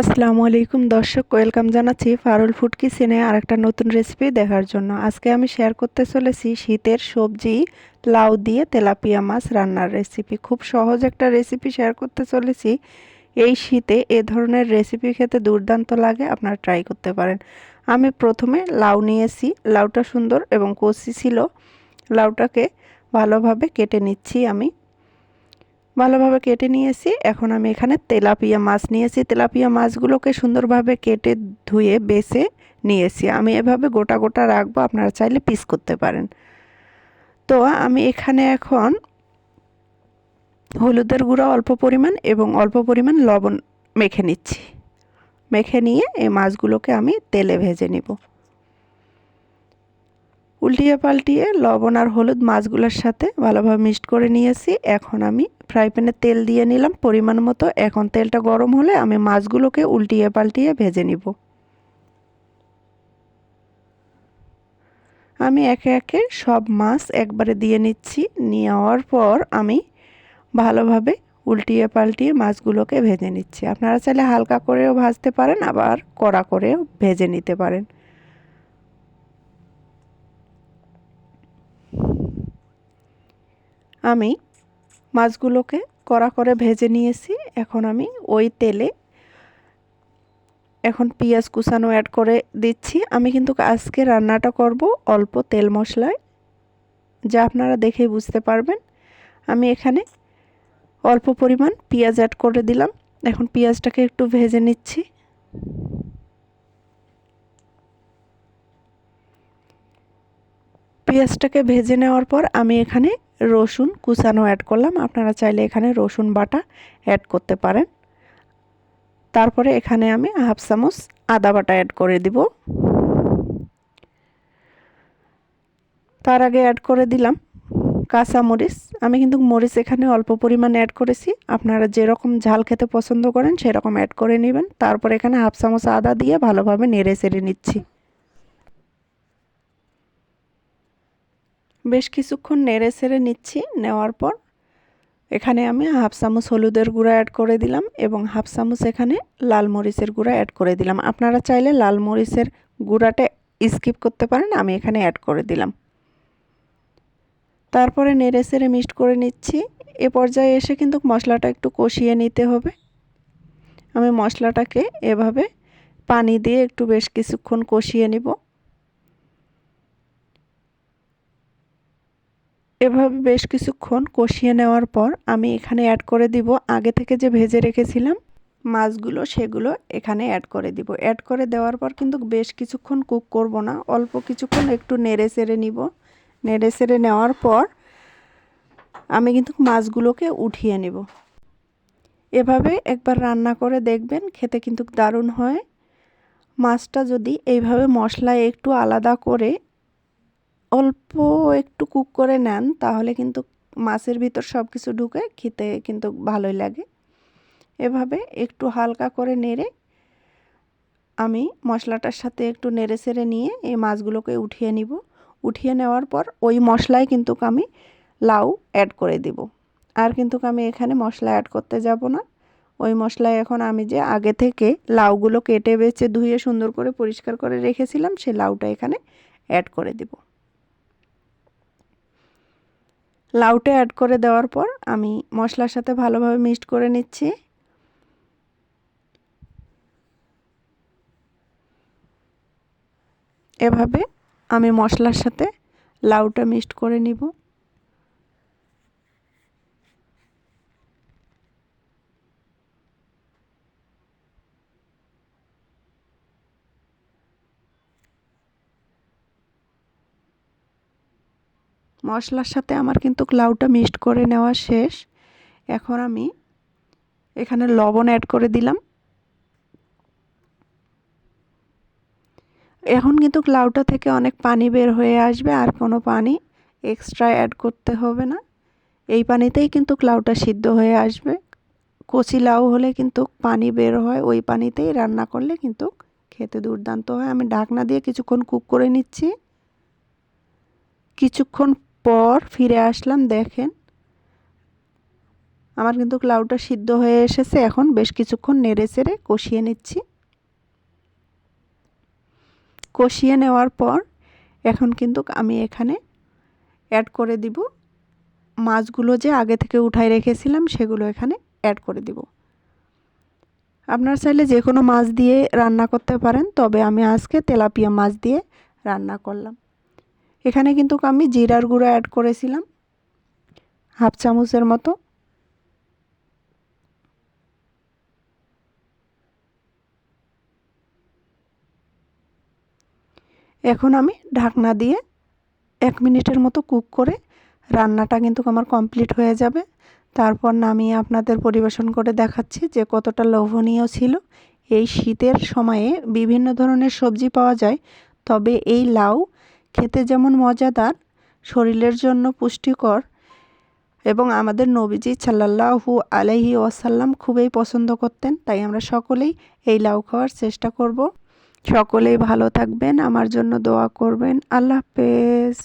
আসসালামু আলাইকুম দর্শক, ওয়েলকাম জানাচ্ছি ফারুল ফুড কিচেনে আরেকটা নতুন রেসিপি দেখার জন্য। আজকে আমি শেয়ার করতে চলেছি শীতের সবজি লাউ দিয়ে তেলাপিয়া মাছ রান্নার রেসিপি। খুব সহজ একটা রেসিপি শেয়ার করতে চলেছি। এই শীতে এ ধরনের রেসিপি খেতে দুর্দান্ত লাগে, আপনারা ট্রাই করতে পারেন। আমি প্রথমে লাউ নিয়েছি, লাউটা সুন্দর এবং কচি ছিল। লাউটাকে ভালোভাবে কেটে নিচ্ছি। আমি ভালোভাবে কেটে নিয়েছি। এখন আমি এখানে তেলাপিয়া মাছ নিয়েছি। তেলাপিয়া মাছগুলোকে সুন্দরভাবে কেটে ধুয়ে বেছে নিয়েছি। আমি এভাবে গোটা গোটা রাখবো, আপনারা চাইলে পিস করতে পারেন। তো আমি এখানে এখন হলুদের গুঁড়া অল্প পরিমাণ এবং অল্প পরিমাণ লবণ মেখে নিচ্ছি। মেখে নিয়ে এই মাছগুলোকে আমি তেলে ভেজে নিব। উল্টিয়ে পাল্টিয়ে লবণ আর হলুদ মাছগুলোর সাথে ভালোভাবে মিক্সড করে নিয়েছি। এখন আমি ফ্রাই প্যানে তেল দিয়ে নিলাম পরিমাণ মতো। এখন তেলটা গরম হলে আমি মাছগুলোকে উল্টিয়ে পাল্টিয়ে ভেজে নিব। আমি একে একে সব মাছ একবারে দিয়ে নিচ্ছি। নেওয়ার পর আমি ভালোভাবে উল্টিয়ে পাল্টিয়ে মাছগুলোকে ভেজে নিচ্ছি। আপনারা চাইলে হালকা করেও ভাজতে পারেন, আবার কড়া করেও ভেজে নিতে পারেন। আমি মাছগুলোকে কড়া করে ভেজে নিয়েছি। এখন আমি ওই তেলে পেঁয়াজ কুচানো অ্যাড করে দিচ্ছি। আমি কিন্তু আজকে রান্নাটা করব অল্প তেল মশলায়, যা আপনারা দেখেই বুঝতে পারবেন। আমি এখানে অল্প পরিমাণ পেঁয়াজ অ্যাড করে দিলাম। এখন পেঁয়াজটাকে একটু ভেজে নিচ্ছি। পেঁয়াজটাকে ভেজে নেওয়ার পর আমি এখানে রসুন কুচানো অ্যাড করলাম। আপনারা চাইলে এখানে রসুন বাটা অ্যাড করতে পারেন। তারপরে এখানে আমি হাফ চামচ আদা বাটা অ্যাড করে দিব। তার আগে অ্যাড করে দিলাম কাঁচা মরিচ। আমি কিন্তু মরিচ এখানে অল্প পরিমাণে অ্যাড করেছি। আপনারা যেরকম ঝাল খেতে পছন্দ করেন সেরকম অ্যাড করে নেবেন। তারপর এখানে হাফ চামচ আদা দিয়ে ভালোভাবে নেড়ে চেড়ে নিচ্ছি। বেশ কিছুক্ষণ নেড়ে চেড়ে নিচ্ছি। নেওয়ার পর এখানে আমি হাফ চামচ হলুদের গুঁড়া অ্যাড করে দিলাম এবং হাফ চামচ এখানে লাল মরিচের গুঁড়া অ্যাড করে দিলাম। আপনারা চাইলে লাল মরিচের গুঁড়াটা স্কিপ করতে পারেন, আমি এখানে অ্যাড করে দিলাম। তারপরে নেড়ে চেড়ে মিক্সড করে নিচ্ছি। এ পর্যায়ে এসে কিন্তু মশলাটা একটু কষিয়ে নিতে হবে। আমি মশলাটাকে এভাবে পানি দিয়ে একটু বেশ কিছুক্ষণ কষিয়ে নিব। এভাবে বেশ কিছুক্ষণ কষিয়ে নেওয়ার পর আমি এখানে অ্যাড করে দিব আগে থেকে যে ভেজে রেখেছিলাম মাছগুলো, সেগুলো এখানে অ্যাড করে দিব। অ্যাড করে দেওয়ার পর কিন্তু বেশ কিছুক্ষণ কুক করব না, অল্প কিছুক্ষণ একটু নেড়ে চেড়ে নিব। নেড়ে চেড়ে নেওয়ার পর আমি কিন্তু মাছগুলোকে উঠিয়ে নেব। এভাবে একবার রান্না করে দেখবেন, খেতে কিন্তু দারুণ হয়। মাছটা যদি এইভাবে মশলায় একটু আলাদা করে অল্প একটু কুক করে নেন, তাহলে কিন্তু মাছের ভিতর সব কিছু ঢুকে খেতে কিন্তু ভালোই লাগে। এভাবে একটু হালকা করে নেড়ে আমি মশলাটার সাথে একটু নেড়ে চেড়ে নিয়ে এই মাছগুলোকে উঠিয়ে নিব। উঠিয়ে নেওয়ার পর ওই মশলায় কিন্তু আমি লাউ অ্যাড করে দিব। আর কিন্তু আমি এখানে মশলা অ্যাড করতে যাব না। ওই মশলায় এখন আমি যে আগে থেকে লাউগুলো কেটে বেছে ধুয়ে সুন্দর করে পরিষ্কার করে রেখেছিলাম, সেই লাউটা এখানে অ্যাড করে দিব। লাউটা অ্যাড করে দেওয়ার পর আমি মশলার সাথে ভালোভাবে মিক্সড করে নিচ্ছি। এভাবে আমি মশলার সাথে লাউটা মিক্সড করে নিব। মশলার সাথে আমার কিন্তু লাউটা মিক্সড করে নেওয়া শেষ। এখন আমি এখানে লবণ অ্যাড করে দিলাম। এখন কিন্তু লাউটা থেকে অনেক পানি বের হয়ে আসবে, আর কোনো পানি এক্সট্রা অ্যাড করতে হবে না। এই পানিতেই কিন্তু লাউটা সিদ্ধ হয়ে আসবে। কচি লাউ হলে কিন্তু পানি বের হয়, ওই পানিতেই রান্না করলে কিন্তু খেতে দুর্দান্ত হয়। আমি ঢাকনা দিয়ে কিছুক্ষণ কুক করে নিচ্ছি। কিছুক্ষণ পর ফিরে আসলাম, দেখেন আমার কিন্তু লাউটা সিদ্ধ হয়ে এসেছে। এখন বেশ কিছুক্ষণ নেড়ে চেড়ে কষিয়ে নিচ্ছি। কষিয়ে নেওয়ার পর এখন কিন্তু আমি এখানে অ্যাড করে দিব মাছগুলো যে আগে থেকে উঠায় রেখেছিলাম, সেগুলো এখানে অ্যাড করে দিব। আপনারা চাইলে যে কোনো মাছ দিয়ে রান্না করতে পারেন, তবে আমি আজকে তেলাপিয়া মাছ দিয়ে রান্না করলাম। এখানে কিন্তু আমি জিরার গুঁড়ো অ্যাড করেছিলাম 1/2 চামচের মতো। এখন আমি ঢাকনা দিয়ে 1 মিনিটের মতো কুক করে রান্নাটা কিন্তু আমার কমপ্লিট হয়ে যাবে। তারপর নামিয়ে আপনাদের পরিবেশন করে দেখাচ্ছি যে কতটা লোভনীয় ছিল। এই শীতের সময়ে বিভিন্ন ধরনের সবজি পাওয়া যায়, তবে এই লাউ খেতে যেমন মজাদার, শরীরের জন্য পুষ্টিকর এবং আমাদের নবীজি সাল্লাল্লাহু আলাইহি ওয়াসাল্লাম খুবই পছন্দ করতেন। তাই আমরা সকলেই এই লাউ খাওয়ার চেষ্টা করব। সকলেই ভালো থাকবেন, আমার জন্য দোয়া করবেন। আল্লাহ হাফেজ।